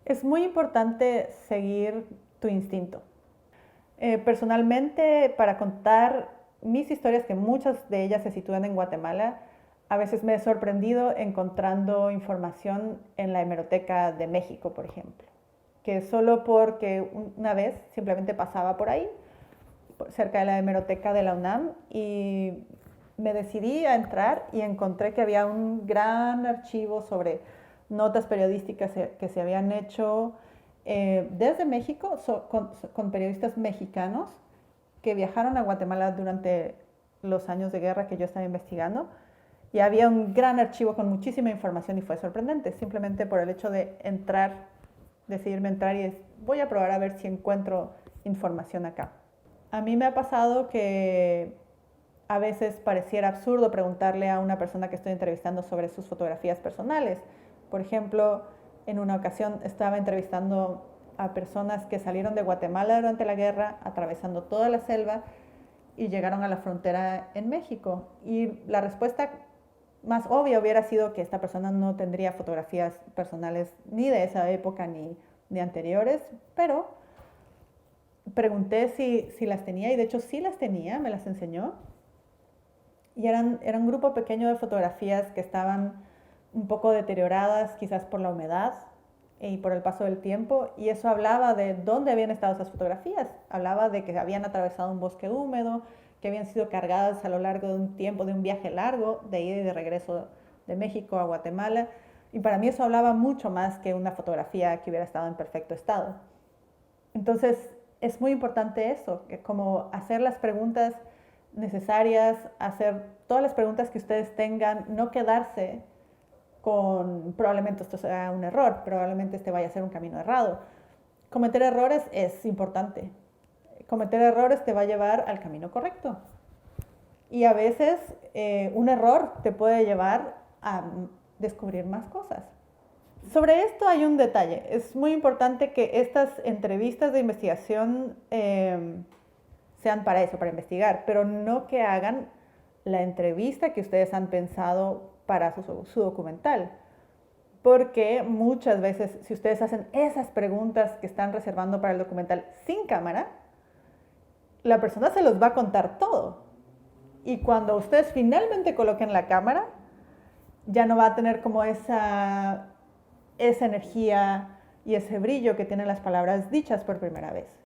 Es muy importante seguir tu instinto. Personalmente, para contar mis historias, que muchas de ellas se sitúan en Guatemala, a veces me he sorprendido encontrando información en la Hemeroteca de México, por ejemplo, que solo porque una vez simplemente pasaba por ahí, cerca de la Hemeroteca de la UNAM, y me decidí a entrar y encontré que había un gran archivo sobre notas periodísticas que se habían hecho desde México con periodistas mexicanos que viajaron a Guatemala durante los años de guerra que yo estaba investigando. Y había un gran archivo con muchísima información y fue sorprendente, simplemente por el hecho de entrar, decidirme entrar y voy a probar a ver si encuentro información acá. A mí me ha pasado que a veces pareciera absurdo preguntarle a una persona que estoy entrevistando sobre sus fotografías personales. Por ejemplo, en una ocasión estaba entrevistando a personas que salieron de Guatemala durante la guerra, atravesando toda la selva y llegaron a la frontera en México. Y la respuesta más obvia hubiera sido que esta persona no tendría fotografías personales ni de esa época ni anteriores, pero pregunté si las tenía y de hecho sí las tenía, me las enseñó. Y era un grupo pequeño de fotografías que estaban un poco deterioradas, quizás por la humedad y por el paso del tiempo, y eso hablaba de dónde habían estado esas fotografías. Hablaba de que habían atravesado un bosque húmedo, que habían sido cargadas a lo largo de un tiempo, de un viaje largo, de ida y de regreso de México a Guatemala. Y para mí eso hablaba mucho más que una fotografía que hubiera estado en perfecto estado. Entonces, es muy importante eso, que como hacer las preguntas necesarias, hacer todas las preguntas que ustedes tengan, no quedarse con probablemente esto sea un error, probablemente este vaya a ser un camino errado. Cometer errores es importante. Cometer errores te va a llevar al camino correcto. Y a veces un error te puede llevar a descubrir más cosas. Sobre esto hay un detalle. Es muy importante que estas entrevistas de investigación sean para eso, para investigar, pero no que hagan la entrevista que ustedes han pensado para su documental. Porque muchas veces, si ustedes hacen esas preguntas que están reservando para el documental sin cámara, la persona se los va a contar todo. Y cuando ustedes finalmente coloquen la cámara, ya no va a tener como esa energía y ese brillo que tienen las palabras dichas por primera vez.